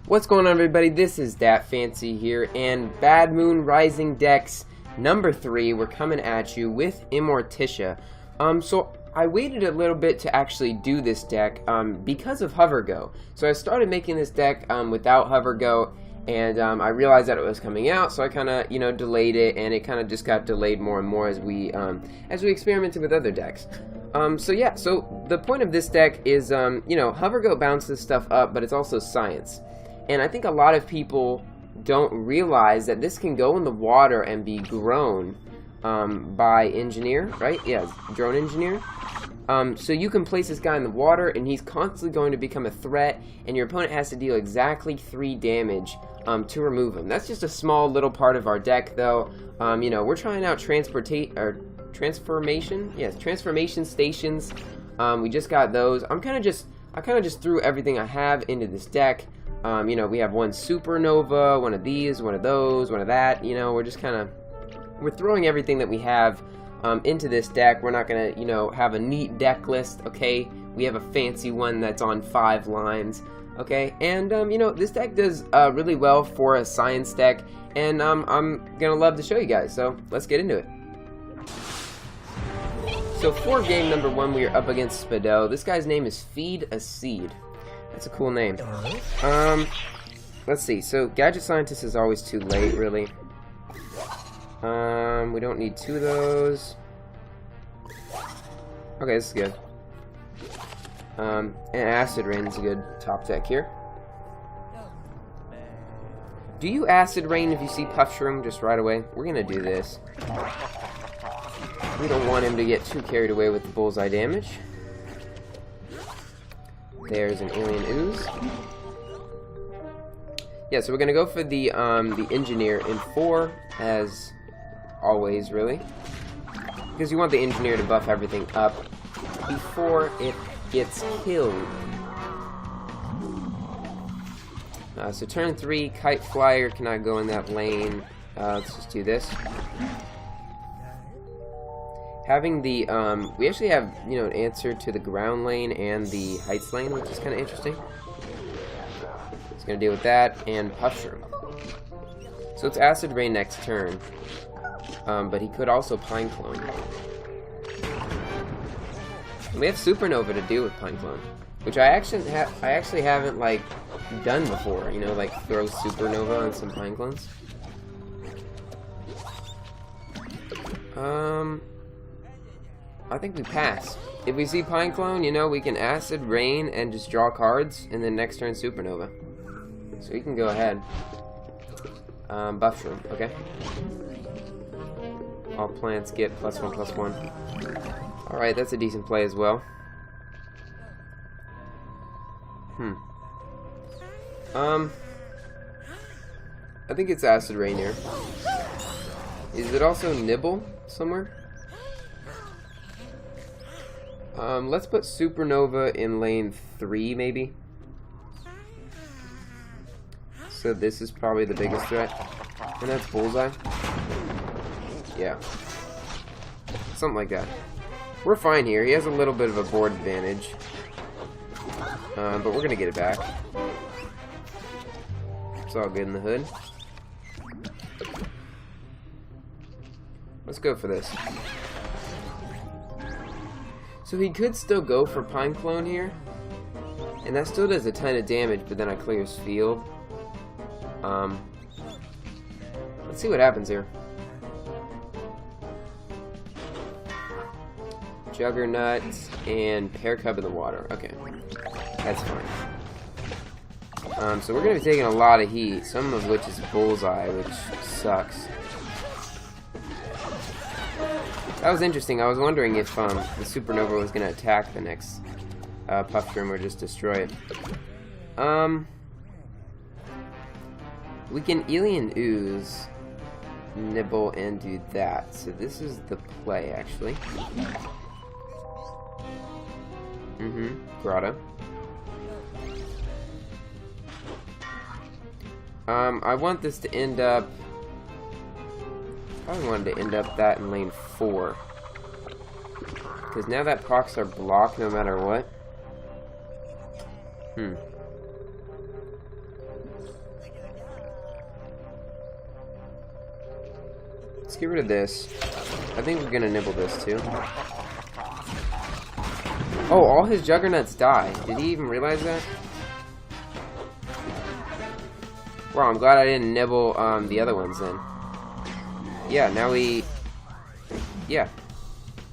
What's going on, everybody? This is Dat Fancy here, and Bad Moon Rising Decks number 3. We're coming at you with Immorticia. So I waited a little bit to actually do this deck because of Hovergo. So I started making this deck without Hovergo, and I realized that it was coming out, so I kind of delayed it, and it kind of just got delayed more and more as we experimented with other decks. So the point of this deck is Hovergo bounces stuff up, but it's also science. And I think a lot of people don't realize that this can go in the water and be grown by engineer, right? Yeah, drone engineer. So you can place this guy in the water, and he's constantly going to become a threat, and your opponent has to deal exactly 3 damage to remove him. That's just a small little part of our deck, though. We're trying out transformation. Yes, transformation stations. We just got those. I kind of just threw everything I have into this deck. We have one supernova, one of these, one of those, one of that. We're throwing everything that we have into this deck. We're not gonna, have a neat deck list, okay? We have a fancy one that's on 5 lines, okay? And, this deck does really well for a science deck, and I'm gonna love to show you guys, so let's get into it. So for game number 1, we are up against Spido. This guy's name is Feed a Seed. That's a cool name. Let's see. So Gadget Scientist is always too late, really. We don't need 2 of those. Okay, this is good. And Acid Rain is a good top deck here. Do you Acid Rain if you see Puff Shroom just right away? We're gonna do this. We don't want him to get too carried away with the bullseye damage. There's an Alien Ooze. Yeah, so we're gonna go for the Engineer in 4, as always, really, because you want the Engineer to buff everything up before it gets killed. So turn 3, Kite Flyer cannot go in that lane. Let's just do this. Having the, we actually have, an answer to the ground lane and the heights lane, which is kind of interesting. It's going to deal with that, and Puff Shroom. So it's Acid Rain next turn. But he could also Pine Clone. And we have Supernova to deal with Pine Clone, which I actually haven't, done before, throw Supernova on some Pine Clones. I think we pass. If we see Pine Clone, we can Acid Rain and just draw cards, and then next turn Supernova. So we can go ahead. Buff Shroom, okay. All plants get +1/+1. Alright, that's a decent play as well. I think it's Acid Rain here. Is it also Nibble somewhere? Let's put Supernova in lane 3, maybe. So this is probably the biggest threat. And that's Bullseye. Yeah. Something like that. We're fine here. He has a little bit of a board advantage. But we're going to get it back. It's all good in the hood. Let's go for this. So he could still go for Pine Clone here, and that still does a ton of damage, but then I clear his field. Let's see what happens here. Juggernaut and Pear Cub in the water. Okay, that's fine. So we're going to be taking a lot of heat, some of which is Bullseye, which sucks. That was interesting. I was wondering if the Supernova was going to attack the next Puff Shroom or just destroy it. We can Alien Ooze, Nibble, and do that. So this is the play, actually. Grotto. I want this to end up... I wanted to end up that in lane 4. Because now that procs are blocked no matter what. Let's get rid of this. I think we're gonna nibble this too. Oh, all his juggernauts die. Did he even realize that? Wow, I'm glad I didn't nibble the other ones then. Yeah, now we... Yeah.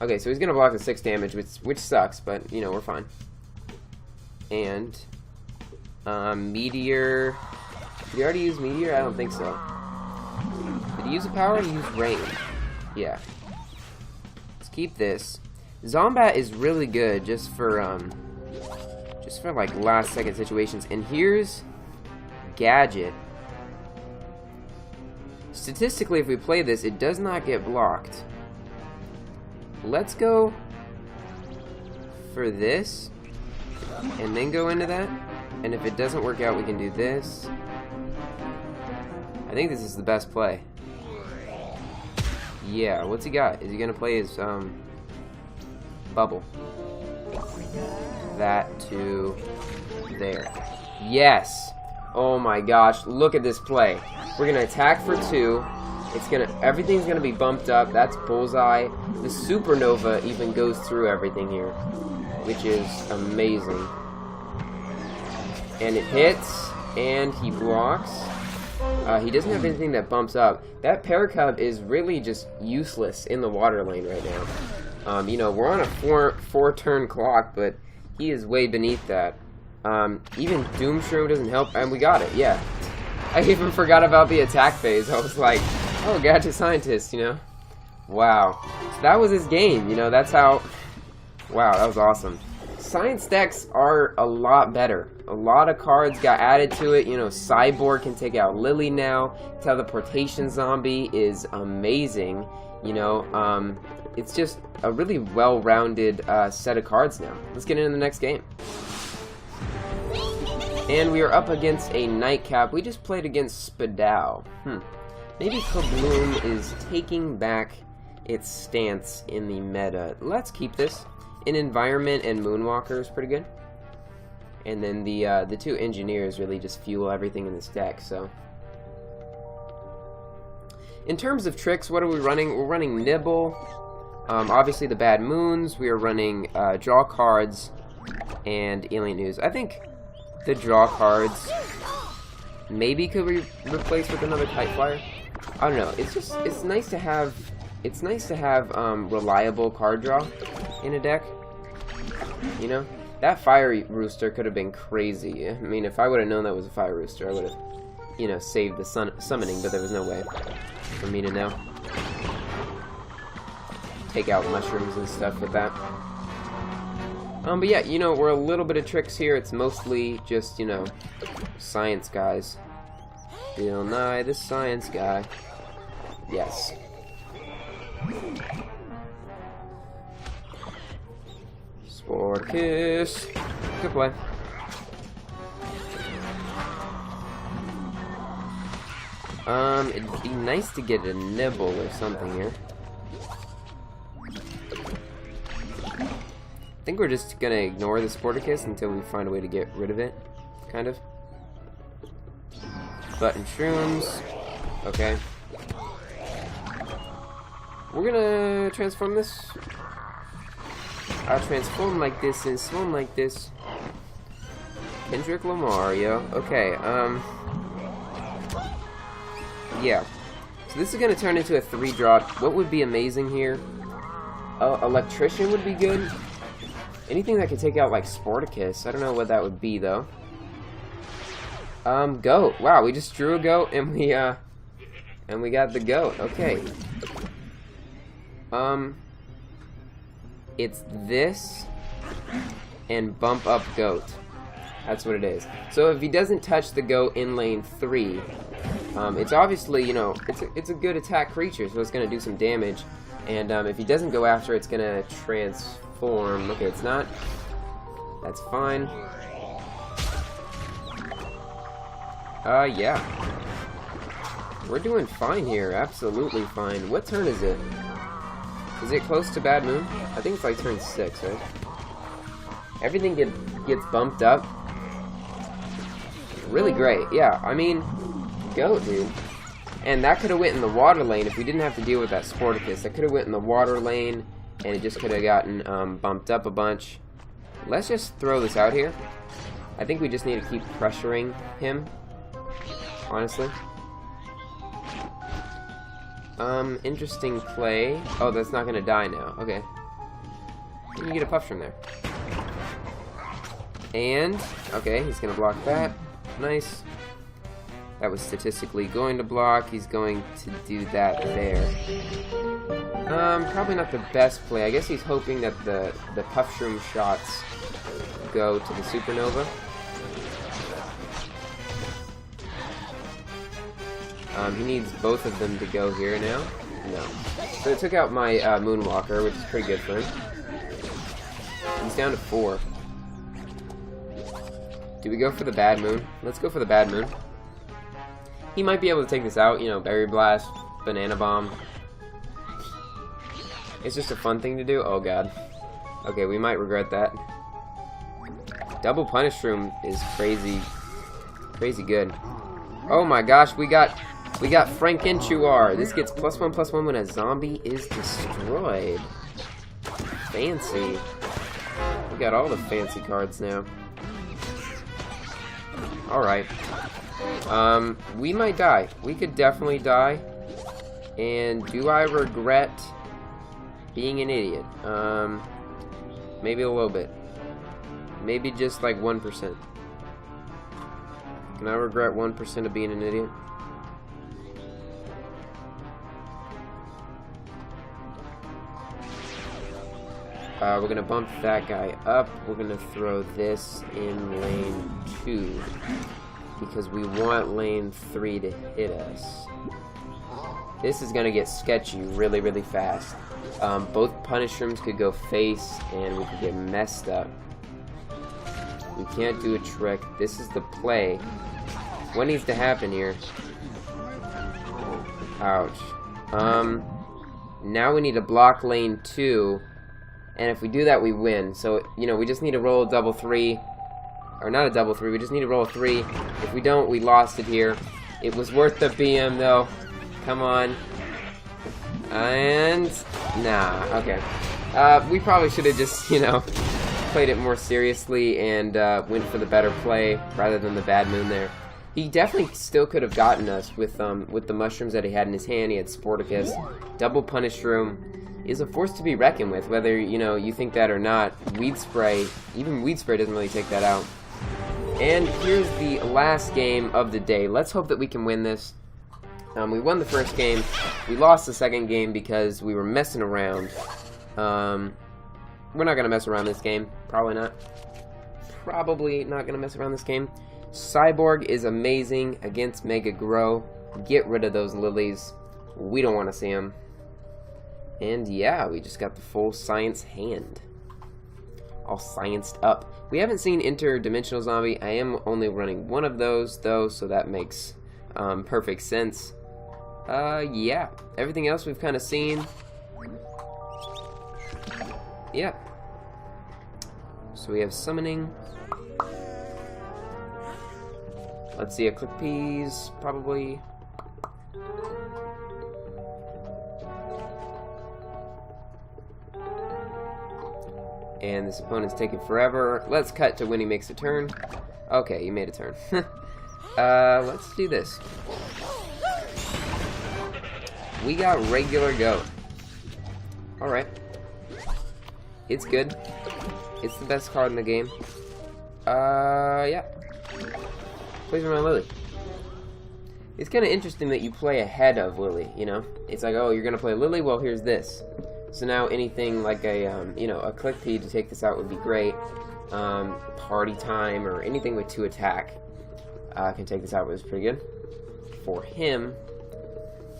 Okay, so he's gonna block the 6 damage, which sucks, but, you know, we're fine. And... Meteor... Did he already use Meteor? I don't think so. Did he use a power? He used Rain. Yeah. Let's keep this. Zombat is really good just for like last second situations. And here's Gadget. Statistically, if we play this, it does not get blocked. Let's go for this and then go into that. And if it doesn't work out, we can do this. I think this is the best play. Yeah, what's he got? Is he gonna play his bubble? That to there. Yes! Oh my gosh, look at this play. We're gonna attack for 2. Everything's gonna be bumped up. That's bullseye. The supernova even goes through everything here, which is amazing. And it hits, and he blocks. He doesn't have anything that bumps up. That Paracub is really just useless in the water lane right now. You know, we're on a four turn clock, but he is way beneath that. Even Doomshroom doesn't help, and we got it, yeah. I even forgot about the attack phase. I was like, oh, Gadget Scientist, you know? Wow. So that was his game, you know, that's how... Wow, that was awesome. Science decks are a lot better. A lot of cards got added to it. You know, Cyborg can take out Lily now. Teleportation Zombie is amazing. You know, it's just a really well-rounded set of cards now. Let's get into the next game. And we are up against a Nightcap. We just played against Spadao. Maybe Kabloom is taking back its stance in the meta. Let's keep this. In Environment and Moonwalker is pretty good. And then the 2 Engineers really just fuel everything in this deck, so. In terms of tricks, what are we running? We're running Nibble. Obviously the Bad Moons. We are running Draw Cards and Alien News. I think the Draw Cards maybe could be replaced with another Kite Flyer. I don't know. It's nice to have reliable card draw in a deck. You know, that Fire Rooster could have been crazy. I mean, if I would have known that was a Fire Rooster, I would have, you know, saved the summoning, but there was no way for me to know. Take out mushrooms and stuff with that. But yeah, you know, we're a little bit of tricks here. It's mostly just, you know, science guys. Bill Nye, the science guy. Yes. Sporticus. Good play. It'd be nice to get a nibble or something here. I think we're just gonna ignore the Sporticus until we find a way to get rid of it, kind of. Button Shrooms. Okay. We're gonna transform this. I'll transform like this and swim like this. Kendrick Lamario. Okay, yeah. So this is gonna turn into a 3-drop. What would be amazing here? Electrician would be good. Anything that could take out, like, Sporticus. I don't know what that would be, though. Goat. Wow, we just drew a goat, and we got the goat. Okay. It's this, and bump up goat. That's what it is. So if he doesn't touch the goat in lane 3, it's obviously, you know, it's a good attack creature, so it's gonna do some damage. And, if he doesn't go after, it's gonna transform. Okay, it's not. That's fine. Yeah. We're doing fine here. Absolutely fine. What turn is it? Is it close to Bad Moon? I think it's like turn 6, right? Everything gets bumped up. Really great. Yeah, I mean, go, dude. And that could have went in the water lane if we didn't have to deal with that Sporticus. That could have went in the water lane, and it just could have gotten bumped up a bunch. Let's just throw this out here. I think we just need to keep pressuring him, honestly. Interesting play. Oh, that's not gonna die now. Okay. You get a puff from there. And, okay, he's gonna block that. Nice. That was statistically going to block. He's going to do that there. Probably not the best play. I guess he's hoping that the puff shroom shots go to the supernova. He needs both of them to go here now. No. So it took out my Moonwalker, which is pretty good for him. He's down to 4. Do we go for the Bad Moon? Let's go for the Bad Moon. He might be able to take this out, you know, Berry Blast, Banana Bomb. It's just a fun thing to do. Oh god. Okay, we might regret that. Double Punish Room is crazy good. Oh my gosh, we got Frankenchuar. This gets +1/+1 when a zombie is destroyed. Fancy. We got all the fancy cards now. Alright. We might die. We could definitely die. And do I regret being an idiot? Maybe a little bit. Maybe just like 1%. Can I regret 1% of being an idiot? We're gonna bump that guy up. We're gonna throw this in lane 2 because we want lane 3 to hit us. This is gonna get sketchy really, really fast. Both Punish Rooms could go face and we could get messed up. We can't do a trick. This is the play. What needs to happen here? Ouch. Now we need to block lane 2. And if we do that, we win. So, you know, we just need to roll a double 3. Or not a double 3, we just need to roll a 3. If we don't, we lost it here. It was worth the BM, though. Come on. And... nah, okay. We probably should have just, you know, played it more seriously and went for the better play rather than the Bad Moon there. He definitely still could have gotten us with the mushrooms that he had in his hand. He had Sporticus. Double Punish Room is a force to be reckoned with, whether, you know, you think that or not. Weed Spray, even Weed Spray doesn't really take that out. And here's the last game of the day. Let's hope that we can win this. We won the first game. We lost the second game because we were messing around. We're not going to mess around this game. Probably not. Probably not going to mess around this game. Cyborg is amazing against Mega Grow. Get rid of those lilies. We don't want to see them. And yeah, we just got the full science hand. All scienced up. We haven't seen Interdimensional Zombie. I am only running one of those, though, so that makes perfect sense. Yeah. Everything else we've kind of seen. Yeah. So we have Summoning. Let's see, a Click Peas, probably. And this opponent's taking forever. Let's cut to when he makes a turn. Okay, you made a turn. Let's do this. We got regular go. Alright. It's good. It's the best card in the game. Yeah. Plays around Lily. It's kind of interesting that you play ahead of Lily, you know? It's like, oh, you're going to play Lily? Well, here's this. So now anything like a, you know, a Click Pea to take this out would be great. Party Time or anything with 2 attack can take this out, which is pretty good for him.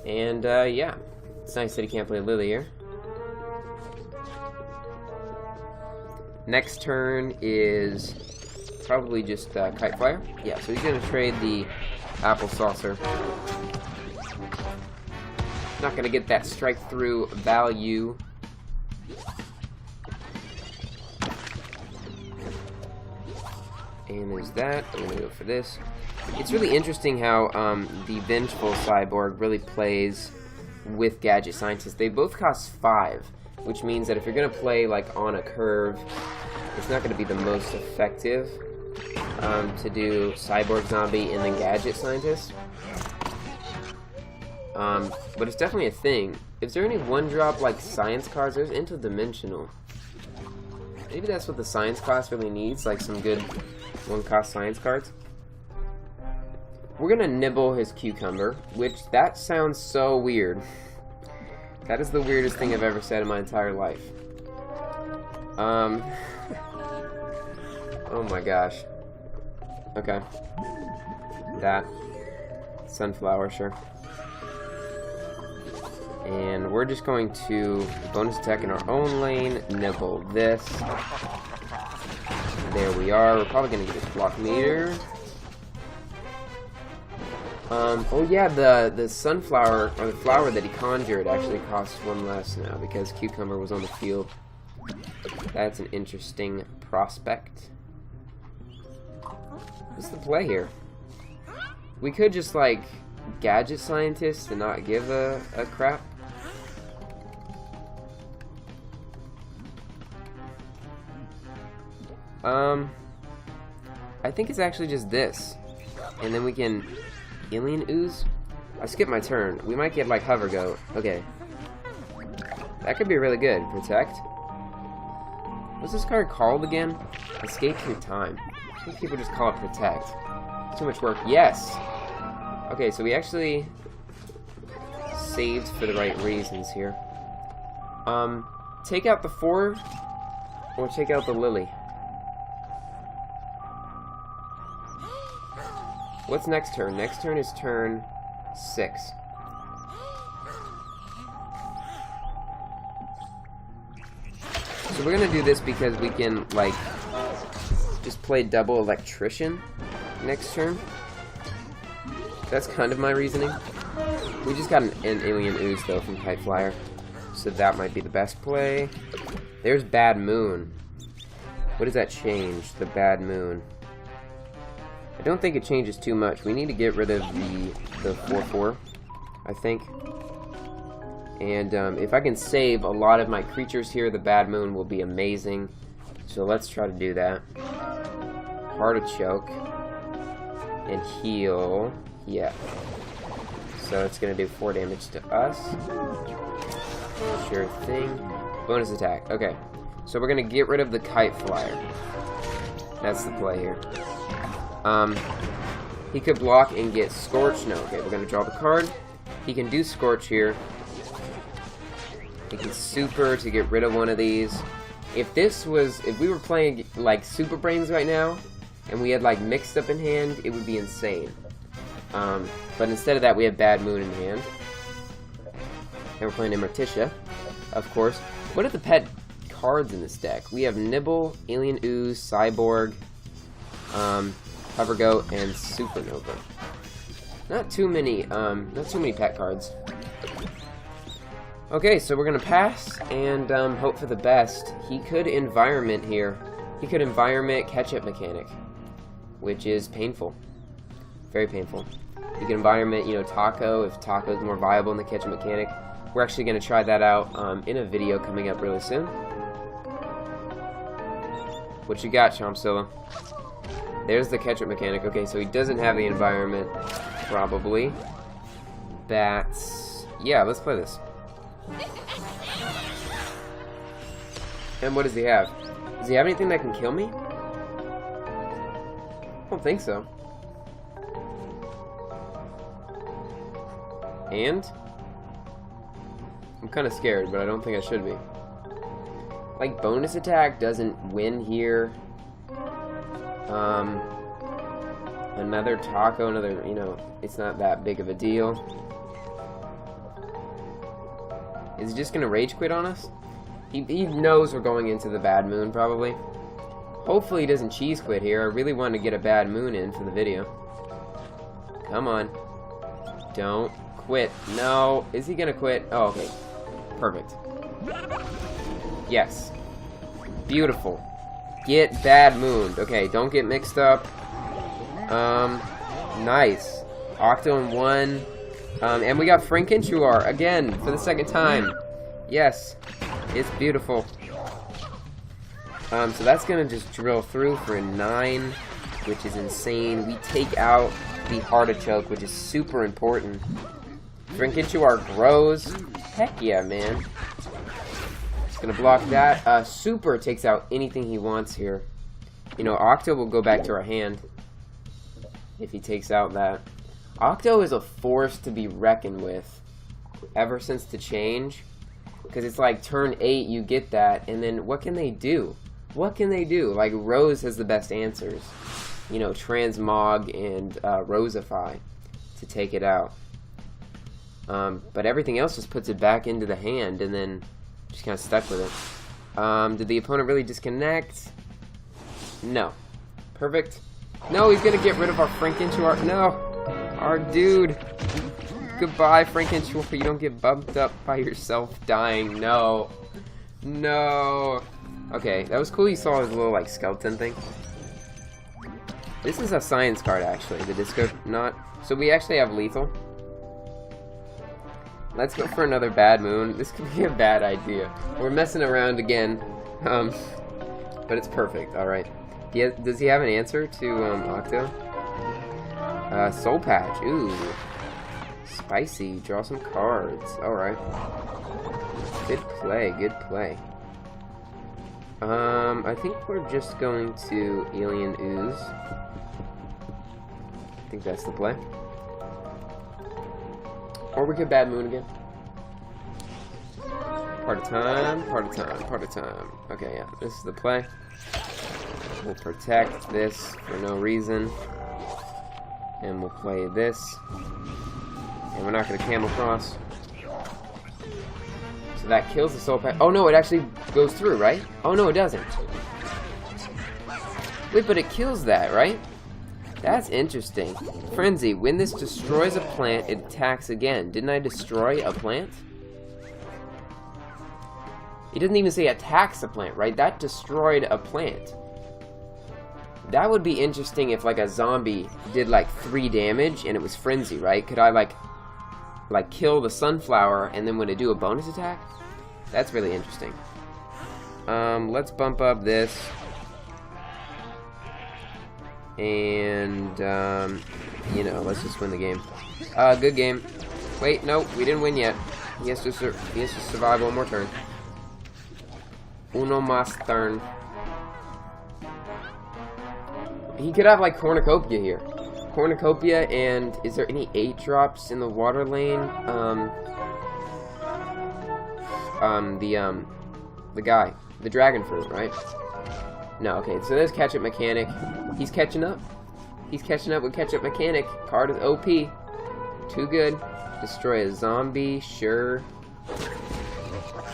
And, yeah. It's nice that he can't play Lily here. Next turn is probably just Kite Flyer. Yeah, so he's going to trade the Apple Saucer. Not going to get that strike through value. And there's that. I'm going to go for this. It's really interesting how the Vengeful Cyborg really plays with Gadget Scientist. They both cost 5, which means that if you're going to play like on a curve, it's not going to be the most effective to do Cyborg Zombie and then Gadget Scientist. But it's definitely a thing. Is there any one-drop like science cards? There's interdimensional. Maybe that's what the science class really needs, like some good one-cost science cards. We're gonna nibble his cucumber, which that sounds so weird. That is the weirdest thing I've ever said in my entire life. Oh my gosh. Okay. That. Sunflower, sure. And we're just going to bonus attack in our own lane, nibble this. There we are. We're probably going to get his block meter. Oh yeah, the sunflower, or the flower that he conjured actually costs 1 less now because Cucumber was on the field. That's an interesting prospect. What's the play here? We could just like Gadget Scientist and not give a crap. I think it's actually just this. And then we can Alien Ooze? I skipped my turn. We might get like Hover Goat. Okay. That could be really good. Protect. What's this card called again? Escape through time. I think people just call it Protect. Too much work. Yes! Okay, so we actually saved for the right reasons here. Take out the 4 or take out the Lily. What's next turn? Next turn is turn 6. So we're gonna do this because we can, like, just play double Electrician next turn. That's kind of my reasoning. We just got an Alien Ooze, though, from Kite Flyer. So that might be the best play. There's Bad Moon. What does that change? The Bad Moon. I don't think it changes too much. We need to get rid of the 4/4, I think. And if I can save a lot of my creatures here, the Bad Moon will be amazing. So let's try to do that. Artichoke. And heal. Yeah. So it's going to do 4 damage to us. Sure thing. Bonus attack. Okay. So we're going to get rid of the Kite Flyer. That's the play here. He could block and get Scorch. No, okay, we're gonna draw the card. He can do Scorch here. He can Super to get rid of one of these. If we were playing like Super Brains right now, and we had like Mixed Up in hand, it would be insane. But instead of that, we have Bad Moon in hand. And we're playing Immorticia, of course. What are the pet cards in this deck? We have Nibble, Alien Ooze, Cyborg, Hover Goat, and Supernova. Not too many pet cards. Okay, so we're gonna pass and hope for the best. He could Environment here. He could Environment Catch-Up Mechanic, which is painful. Very painful. He can Environment, you know, Taco, if Taco is more viable in the Catch-Up Mechanic. We're actually gonna try that out in a video coming up really soon. What you got, Chompzilla? There's the Catch-Up Mechanic. Okay, so he doesn't have the Environment, probably. That's... yeah, let's play this. And what does he have? Does he have anything that can kill me? I don't think so. And? I'm kind of scared, but I don't think I should be. Like, bonus attack doesn't win here. Another Taco, another, you know, it's not that big of a deal. Is he just gonna Rage Quit on us? He knows we're going into the Bad Moon, probably. Hopefully he doesn't Cheese Quit here. I really want to get a Bad Moon in for the video. Come on. Don't quit. No. Is he gonna quit? Oh, okay. Perfect. Yes. Beautiful. Get Bad Mooned. Okay, don't get mixed up. Nice. Octo in 1. And we got Frankinchuar again for the second time. Yes. It's beautiful. So that's going to just drill through for a 9, which is insane. We take out the Artichoke, which is super important. Frankinchuar grows. Heck yeah, man. Just going to block that. Super takes out anything he wants here. You know, Octo will go back to our hand if he takes out that. Octo is a force to be reckoned with ever since the change. Because it's like turn 8, you get that, and then what can they do? What can they do? Like, Rose has the best answers. You know, Transmog and Rosify to take it out. But everything else just puts it back into the hand, and then just kind of stuck with it. Did the opponent really disconnect? No. Perfect. No, he's going to get rid of our Frankinchuar. No. Our dude. Goodbye, Frankinchuar. You don't get bumped up by yourself dying. No. No. Okay, that was cool. You saw his little, like, skeleton thing. This is a science card, actually. The Disco Knot. So we actually have lethal. Let's go for another Bad Moon. This could be a bad idea. We're messing around again. But it's perfect. Alright. Does he have an answer to Octo? Soul Patch. Ooh. Spicy. Draw some cards. Alright. Good play. Good play. I think we're just going to Alien Ooze. I think that's the play. Or we could Bad Moon again. Part of time, part of time, part of time. Okay, yeah, this is the play. We'll protect this for no reason. And we'll play this. And we're not going to Camel Cross. So that kills the Soul Patch. Oh no, it actually goes through, right? Oh no, it doesn't. Wait, but it kills that, right? That's interesting. Frenzy. When this destroys a plant, it attacks again. Didn't I destroy a plant? It doesn't even say attacks a plant, right? That destroyed a plant. That would be interesting if, like, a zombie did, like, 3 damage and it was Frenzy, right? Could I, like kill the sunflower and then would it do a bonus attack? That's really interesting. Let's bump up this. And, you know, let's just win the game. Good game. Wait, no, we didn't win yet. He has to survive one more turn. Uno más turn. He could have, like, Cornucopia here. Cornucopia, and is there any 8 drops in the water lane? The guy. The dragon fruit, right? No, okay, so there's Catch-Up Mechanic. He's catching up. He's catching up with Catch-Up Mechanic. Card is OP. Too good. Destroy a zombie, sure.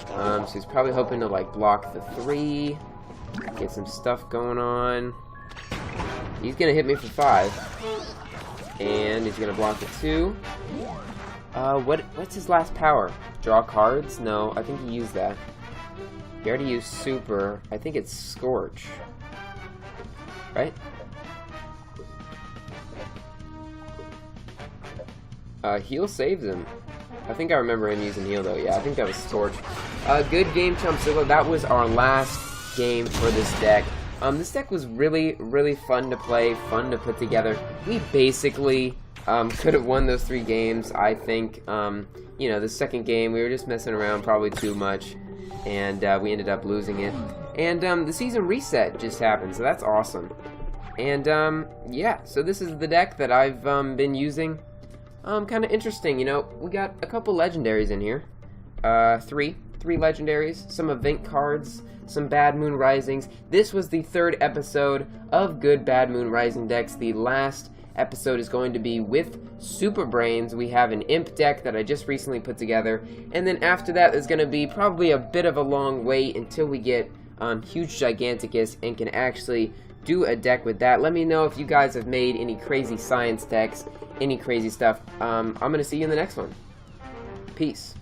So he's probably hoping to, like, block the 3. Get some stuff going on. He's gonna hit me for 5. And he's gonna block the 2. What's his last power? Draw cards? No, I think he used that. He already used super. I think it's Scorch. Right? Heal saves him. I think I remember him using heal though. Yeah, I think that was Scorch. Good game, Chumpzilla. That was our last game for this deck. This deck was really, really fun to play, fun to put together. We basically could have won those 3 games. I think, you know, the second game, we were just messing around probably too much, and we ended up losing it. And the season reset just happened, so that's awesome. And, yeah, so this is the deck that I've been using. Kind of interesting, you know, we got a couple legendaries in here. 3 legendaries, some event cards, some Bad Moon Risings. This was the 3rd episode of Good Bad Moon Rising decks. The last episode is going to be with Super Brains. We have an Imp deck that I just recently put together, and then after that there's going to be probably a bit of a long wait until we get Huge Giganticus and can actually do a deck with that. Let me know if you guys have made any crazy science decks, any crazy stuff. I'm going to see you in the next one. Peace.